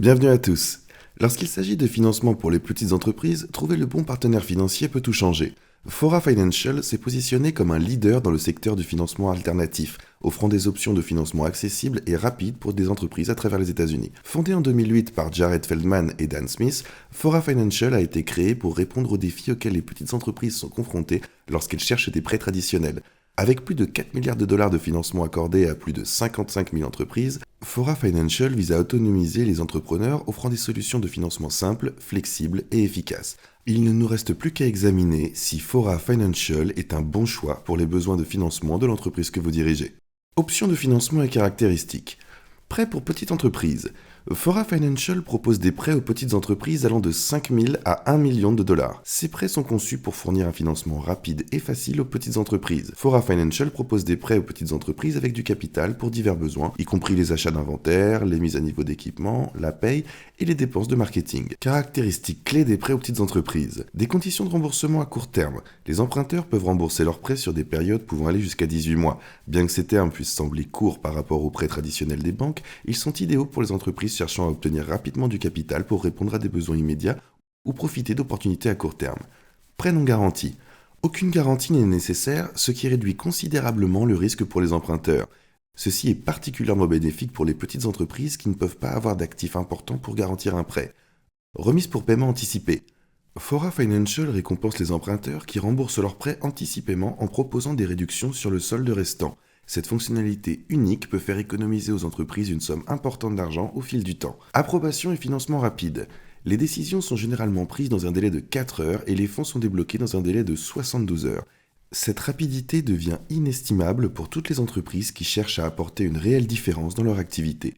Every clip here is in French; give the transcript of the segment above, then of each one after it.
Bienvenue à tous. Lorsqu'il s'agit de financement pour les petites entreprises, trouver le bon partenaire financier peut tout changer. Fora Financial s'est positionné comme un leader dans le secteur du financement alternatif, offrant des options de financement accessibles et rapides pour des entreprises à travers les États-Unis. Fondé en 2008 par Jared Feldman et Dan Smith, Fora Financial a été créé pour répondre aux défis auxquels les petites entreprises sont confrontées lorsqu'elles cherchent des prêts traditionnels. Avec plus de 4 milliards de dollars de financement accordés à plus de 55 000 entreprises, Fora Financial vise à autonomiser les entrepreneurs offrant des solutions de financement simples, flexibles et efficaces. Il ne nous reste plus qu'à examiner si Fora Financial est un bon choix pour les besoins de financement de l'entreprise que vous dirigez. Options de financement et caractéristiques. Prêt pour petites entreprises. Fora Financial propose des prêts aux petites entreprises allant de 5 000 à 1 million de dollars. Ces prêts sont conçus pour fournir un financement rapide et facile aux petites entreprises. Fora Financial propose des prêts aux petites entreprises avec du capital pour divers besoins, y compris les achats d'inventaire, les mises à niveau d'équipement, la paye et les dépenses de marketing. Caractéristiques clés des prêts aux petites entreprises. Des conditions de remboursement à court terme. Les emprunteurs peuvent rembourser leurs prêts sur des périodes pouvant aller jusqu'à 18 mois. Bien que ces termes puissent sembler courts par rapport aux prêts traditionnels des banques, ils sont idéaux pour les entreprises cherchant à obtenir rapidement du capital pour répondre à des besoins immédiats ou profiter d'opportunités à court terme. Prêt non garanti. Aucune garantie n'est nécessaire, ce qui réduit considérablement le risque pour les emprunteurs. Ceci est particulièrement bénéfique pour les petites entreprises qui ne peuvent pas avoir d'actifs importants pour garantir un prêt. Remise pour paiement anticipé. Fora Financial récompense les emprunteurs qui remboursent leurs prêts anticipément en proposant des réductions sur le solde restant. Cette fonctionnalité unique peut faire économiser aux entreprises une somme importante d'argent au fil du temps. Approbation et financement rapide. Les décisions sont généralement prises dans un délai de 4 heures et les fonds sont débloqués dans un délai de 72 heures. Cette rapidité devient inestimable pour toutes les entreprises qui cherchent à apporter une réelle différence dans leur activité.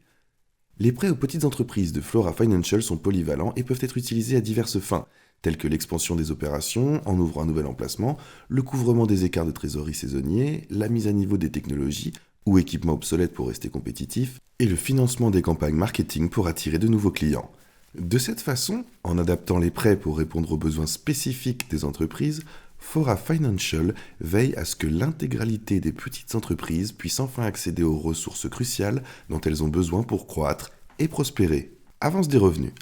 Les prêts aux petites entreprises de Fora Financial sont polyvalents et peuvent être utilisés à diverses fins, telles que l'expansion des opérations en ouvrant un nouvel emplacement, le couvrement des écarts de trésorerie saisonniers, la mise à niveau des technologies ou équipements obsolètes pour rester compétitifs, et le financement des campagnes marketing pour attirer de nouveaux clients. De cette façon, en adaptant les prêts pour répondre aux besoins spécifiques des entreprises, Fora Financial veille à ce que l'intégralité des petites entreprises puissent enfin accéder aux ressources cruciales dont elles ont besoin pour croître et prospérer. Avance des revenus.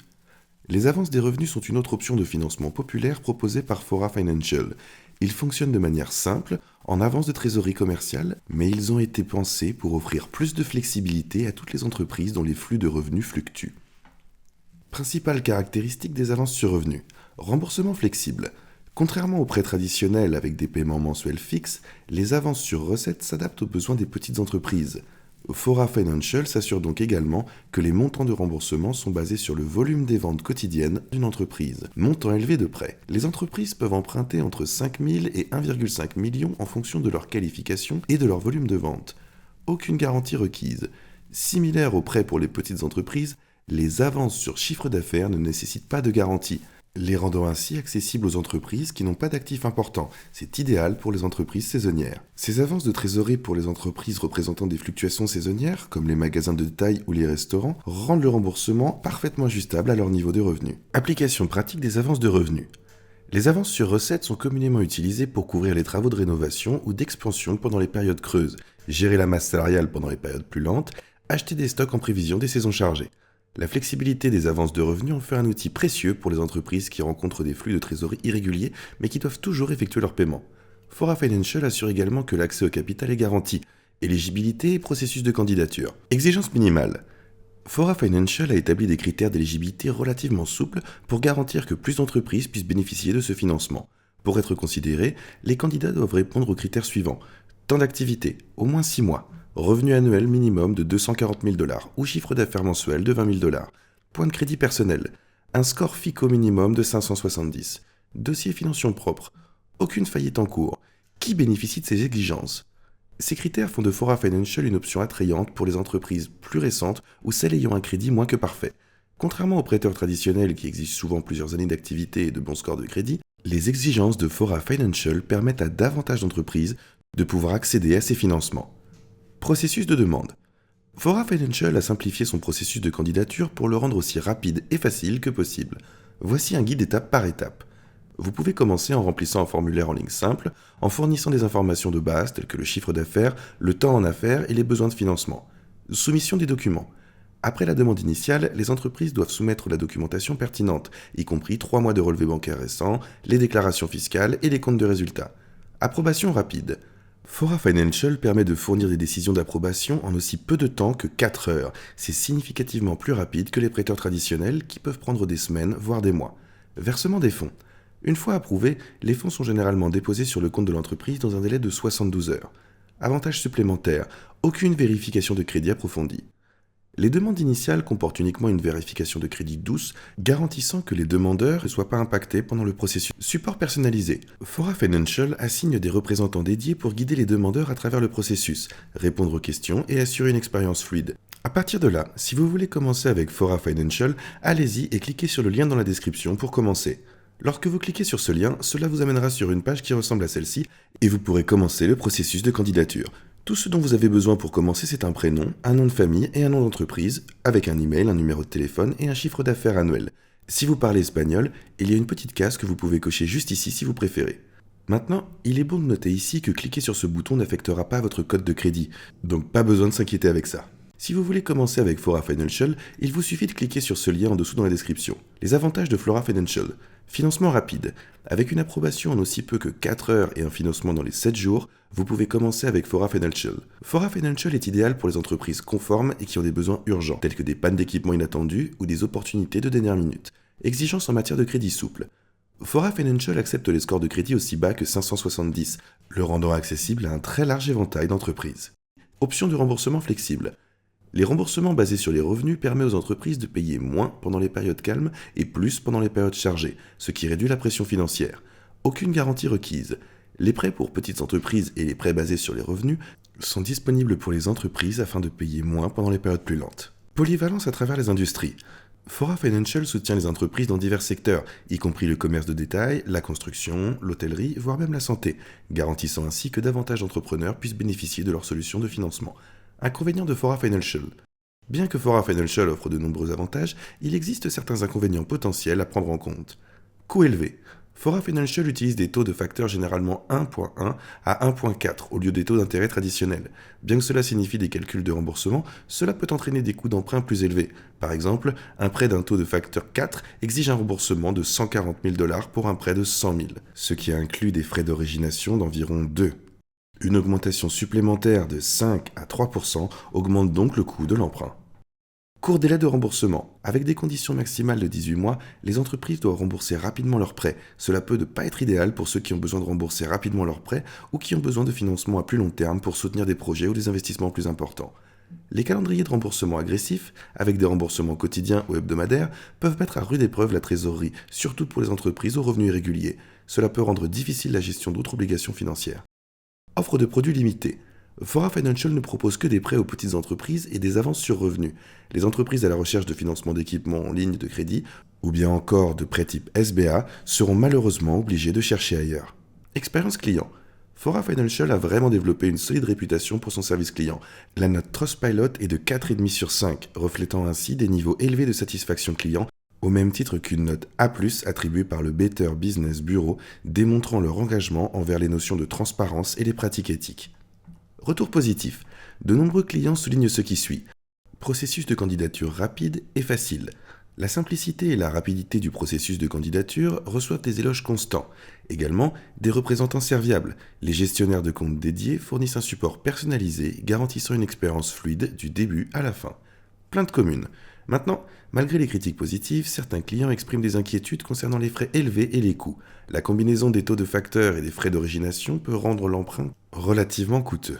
Les avances des revenus sont une autre option de financement populaire proposée par Fora Financial. Ils fonctionnent de manière simple, en avance de trésorerie commerciale, mais ils ont été pensés pour offrir plus de flexibilité à toutes les entreprises dont les flux de revenus fluctuent. Principales caractéristiques des avances sur revenus. Remboursement flexible. Contrairement aux prêts traditionnels avec des paiements mensuels fixes, les avances sur recettes s'adaptent aux besoins des petites entreprises. Fora Financial s'assure donc également que les montants de remboursement sont basés sur le volume des ventes quotidiennes d'une entreprise. Montant élevé de prêt. Les entreprises peuvent emprunter entre 5 000 et 1,5 million en fonction de leur qualification et de leur volume de vente. Aucune garantie requise. Similaire aux prêts pour les petites entreprises, les avances sur chiffre d'affaires ne nécessitent pas de garantie, les rendant ainsi accessibles aux entreprises qui n'ont pas d'actifs importants. C'est idéal pour les entreprises saisonnières. Ces avances de trésorerie pour les entreprises représentant des fluctuations saisonnières, comme les magasins de détail ou les restaurants, rendent le remboursement parfaitement ajustable à leur niveau de revenus. Application pratique des avances de revenus. Les avances sur recettes sont communément utilisées pour couvrir les travaux de rénovation ou d'expansion pendant les périodes creuses, gérer la masse salariale pendant les périodes plus lentes, acheter des stocks en prévision des saisons chargées. La flexibilité des avances de revenus en fait un outil précieux pour les entreprises qui rencontrent des flux de trésorerie irréguliers mais qui doivent toujours effectuer leurs paiements. Fora Financial assure également que l'accès au capital est garanti. Éligibilité et processus de candidature. Exigence minimale. Fora Financial a établi des critères d'éligibilité relativement souples pour garantir que plus d'entreprises puissent bénéficier de ce financement. Pour être considérés, les candidats doivent répondre aux critères suivants. Temps d'activité, au moins 6 mois. Revenu annuel minimum de 240 000 dollars ou chiffre d'affaires mensuel de 20 000 dollars. Point de crédit personnel. Un score FICO minimum de 570. Dossier financier propre. Aucune faillite en cours. Qui bénéficie de ces exigences? Ces critères font de Fora Financial une option attrayante pour les entreprises plus récentes ou celles ayant un crédit moins que parfait. Contrairement aux prêteurs traditionnels qui exigent souvent plusieurs années d'activité et de bons scores de crédit, les exigences de Fora Financial permettent à davantage d'entreprises de pouvoir accéder à ces financements. Processus de demande. Fora Financial a simplifié son processus de candidature pour le rendre aussi rapide et facile que possible. Voici un guide étape par étape. Vous pouvez commencer en remplissant un formulaire en ligne simple, en fournissant des informations de base telles que le chiffre d'affaires, le temps en affaires et les besoins de financement. Soumission des documents. Après la demande initiale, les entreprises doivent soumettre la documentation pertinente, y compris 3 mois de relevés bancaires récents, les déclarations fiscales et les comptes de résultats. Approbation rapide. Fora Financial permet de fournir des décisions d'approbation en aussi peu de temps que 4 heures. C'est significativement plus rapide que les prêteurs traditionnels qui peuvent prendre des semaines, voire des mois. Versement des fonds. Une fois approuvés, les fonds sont généralement déposés sur le compte de l'entreprise dans un délai de 72 heures. Avantage supplémentaire, aucune vérification de crédit approfondie. Les demandes initiales comportent uniquement une vérification de crédit douce, garantissant que les demandeurs ne soient pas impactés pendant le processus. Support personnalisé. Fora Financial assigne des représentants dédiés pour guider les demandeurs à travers le processus, répondre aux questions et assurer une expérience fluide. À partir de là, si vous voulez commencer avec Fora Financial, allez-y et cliquez sur le lien dans la description pour commencer. Lorsque vous cliquez sur ce lien, cela vous amènera sur une page qui ressemble à celle-ci et vous pourrez commencer le processus de candidature. Tout ce dont vous avez besoin pour commencer, c'est un prénom, un nom de famille et un nom d'entreprise, avec un email, un numéro de téléphone et un chiffre d'affaires annuel. Si vous parlez espagnol, il y a une petite case que vous pouvez cocher juste ici si vous préférez. Maintenant, il est bon de noter ici que cliquer sur ce bouton n'affectera pas votre code de crédit, donc pas besoin de s'inquiéter avec ça. Si vous voulez commencer avec Fora Financial, il vous suffit de cliquer sur ce lien en dessous dans la description. Les avantages de Fora Financial. Financement rapide. Avec une approbation en aussi peu que 4 heures et un financement dans les 7 jours, vous pouvez commencer avec Fora Financial. Fora Financial est idéal pour les entreprises conformes et qui ont des besoins urgents, tels que des pannes d'équipement inattendues ou des opportunités de dernière minute. Exigences en matière de crédit souple. Fora Financial accepte les scores de crédit aussi bas que 570, le rendant accessible à un très large éventail d'entreprises. Option de remboursement flexible. Les remboursements basés sur les revenus permettent aux entreprises de payer moins pendant les périodes calmes et plus pendant les périodes chargées, ce qui réduit la pression financière. Aucune garantie requise. Les prêts pour petites entreprises et les prêts basés sur les revenus sont disponibles pour les entreprises afin de payer moins pendant les périodes plus lentes. Polyvalence à travers les industries. Fora Financial soutient les entreprises dans divers secteurs, y compris le commerce de détail, la construction, l'hôtellerie, voire même la santé, garantissant ainsi que davantage d'entrepreneurs puissent bénéficier de leurs solutions de financement. Inconvénients de Fora Financial. Bien que Fora Financial offre de nombreux avantages, il existe certains inconvénients potentiels à prendre en compte. Coût élevé. Fora Financial utilise des taux de facteurs généralement 1.1 à 1.4 au lieu des taux d'intérêt traditionnels. Bien que cela signifie des calculs de remboursement, cela peut entraîner des coûts d'emprunt plus élevés. Par exemple, un prêt d'un taux de facteur 4 exige un remboursement de 140 000 $ pour un prêt de 100 000, ce qui inclut des frais d'origination d'environ 2. Une augmentation supplémentaire de 5 à 3% augmente donc le coût de l'emprunt. Court délai de remboursement. Avec des conditions maximales de 18 mois, les entreprises doivent rembourser rapidement leurs prêts. Cela peut ne pas être idéal pour ceux qui ont besoin de rembourser rapidement leurs prêts ou qui ont besoin de financement à plus long terme pour soutenir des projets ou des investissements plus importants. Les calendriers de remboursement agressifs, avec des remboursements quotidiens ou hebdomadaires, peuvent mettre à rude épreuve la trésorerie, surtout pour les entreprises aux revenus irréguliers. Cela peut rendre difficile la gestion d'autres obligations financières. Offre de produits limitée. Fora Financial ne propose que des prêts aux petites entreprises et des avances sur revenus. Les entreprises à la recherche de financement d'équipements en ligne de crédit, ou bien encore de prêts type SBA, seront malheureusement obligées de chercher ailleurs. Expérience client. Fora Financial a vraiment développé une solide réputation pour son service client. La note Trustpilot est de 4,5 sur 5, reflétant ainsi des niveaux élevés de satisfaction client, au même titre qu'une note A+, attribuée par le Better Business Bureau, démontrant leur engagement envers les notions de transparence et les pratiques éthiques. Retour positif. De nombreux clients soulignent ce qui suit. Processus de candidature rapide et facile. La simplicité et la rapidité du processus de candidature reçoivent des éloges constants. Également, des représentants serviables. Les gestionnaires de comptes dédiés fournissent un support personnalisé, garantissant une expérience fluide du début à la fin. Plainte commune. Maintenant, malgré les critiques positives, certains clients expriment des inquiétudes concernant les frais élevés et les coûts. La combinaison des taux de facteurs et des frais d'origination peut rendre l'emprunt relativement coûteux.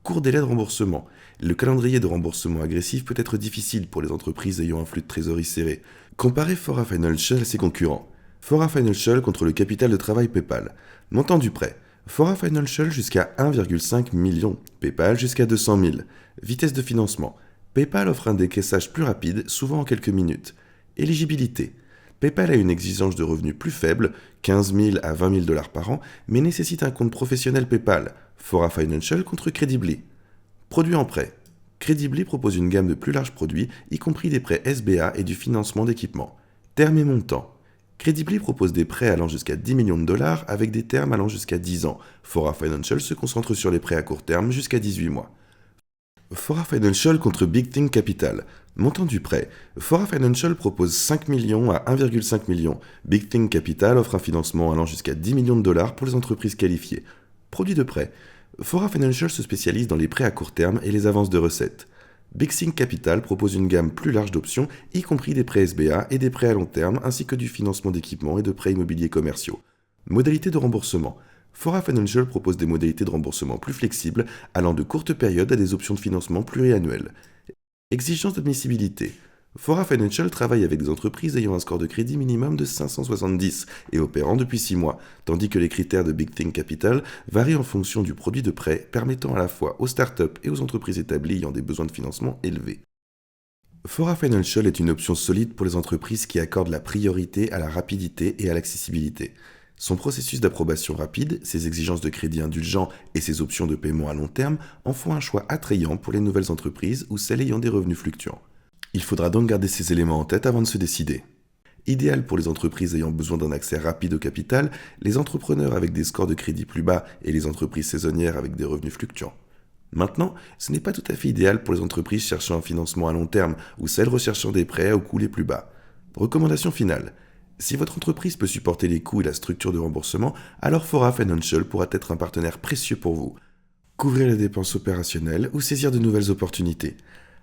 Court délai de remboursement. Le calendrier de remboursement agressif peut être difficile pour les entreprises ayant un flux de trésorerie serré. Comparez Fora Financial à ses concurrents. Fora Financial contre le capital de travail PayPal. Montant du prêt. Fora Financial jusqu'à 1,5 million. PayPal jusqu'à 200 000. Vitesse de financement. PayPal offre un décaissage plus rapide, souvent en quelques minutes. Éligibilité. PayPal a une exigence de revenus plus faible, 15 000 à 20 000 $ par an, mais nécessite un compte professionnel PayPal. Fora Financial contre Credibly. Produits en prêt. Credibly propose une gamme de plus larges produits, y compris des prêts SBA et du financement d'équipements. Terme et montant. Credibly propose des prêts allant jusqu'à 10 millions de dollars avec des termes allant jusqu'à 10 ans. Fora Financial se concentre sur les prêts à court terme jusqu'à 18 mois. Fora Financial contre Big Think Capital. Montant du prêt. Fora Financial propose 5 millions à 1,5 million. Big Think Capital offre un financement allant jusqu'à 10 millions de dollars pour les entreprises qualifiées. Produit de prêt. Fora Financial se spécialise dans les prêts à court terme et les avances de recettes. Big Think Capital propose une gamme plus large d'options, y compris des prêts SBA et des prêts à long terme, ainsi que du financement d'équipements et de prêts immobiliers commerciaux. Modalité de remboursement. Fora Financial propose des modalités de remboursement plus flexibles, allant de courtes périodes à des options de financement pluriannuelles. Exigence d'admissibilité. Fora Financial travaille avec des entreprises ayant un score de crédit minimum de 570 et opérant depuis 6 mois, tandis que les critères de Big Think Capital varient en fonction du produit de prêt, permettant à la fois aux startups et aux entreprises établies ayant des besoins de financement élevés. Fora Financial est une option solide pour les entreprises qui accordent la priorité à la rapidité et à l'accessibilité. Son processus d'approbation rapide, ses exigences de crédit indulgents et ses options de paiement à long terme en font un choix attrayant pour les nouvelles entreprises ou celles ayant des revenus fluctuants. Il faudra donc garder ces éléments en tête avant de se décider. Idéal pour les entreprises ayant besoin d'un accès rapide au capital, les entrepreneurs avec des scores de crédit plus bas et les entreprises saisonnières avec des revenus fluctuants. Maintenant, ce n'est pas tout à fait idéal pour les entreprises cherchant un financement à long terme ou celles recherchant des prêts aux coûts les plus bas. Recommandation finale. Si votre entreprise peut supporter les coûts et la structure de remboursement, alors Fora Financial pourra être un partenaire précieux pour vous. Couvrir les dépenses opérationnelles ou saisir de nouvelles opportunités.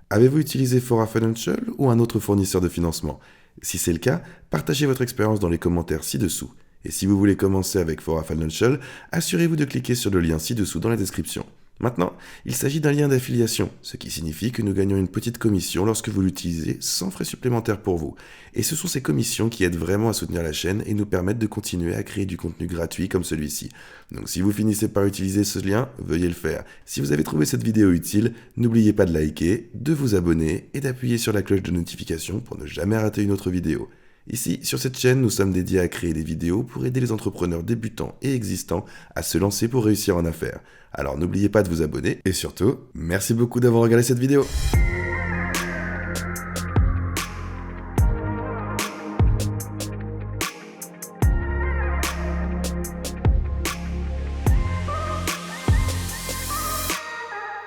Avez-vous utilisé Fora Financial ou un autre fournisseur de financement? Si c'est le cas, partagez votre expérience dans les commentaires ci-dessous. Et si vous voulez commencer avec Fora Financial, assurez-vous de cliquer sur le lien ci-dessous dans la description. Maintenant, il s'agit d'un lien d'affiliation, ce qui signifie que nous gagnons une petite commission lorsque vous l'utilisez sans frais supplémentaires pour vous. Et ce sont ces commissions qui aident vraiment à soutenir la chaîne et nous permettent de continuer à créer du contenu gratuit comme celui-ci. Donc si vous finissez par utiliser ce lien, veuillez le faire. Si vous avez trouvé cette vidéo utile, n'oubliez pas de liker, de vous abonner et d'appuyer sur la cloche de notification pour ne jamais rater une autre vidéo. Ici, sur cette chaîne, nous sommes dédiés à créer des vidéos pour aider les entrepreneurs débutants et existants à se lancer pour réussir en affaires. Alors n'oubliez pas de vous abonner et surtout, merci beaucoup d'avoir regardé cette vidéo.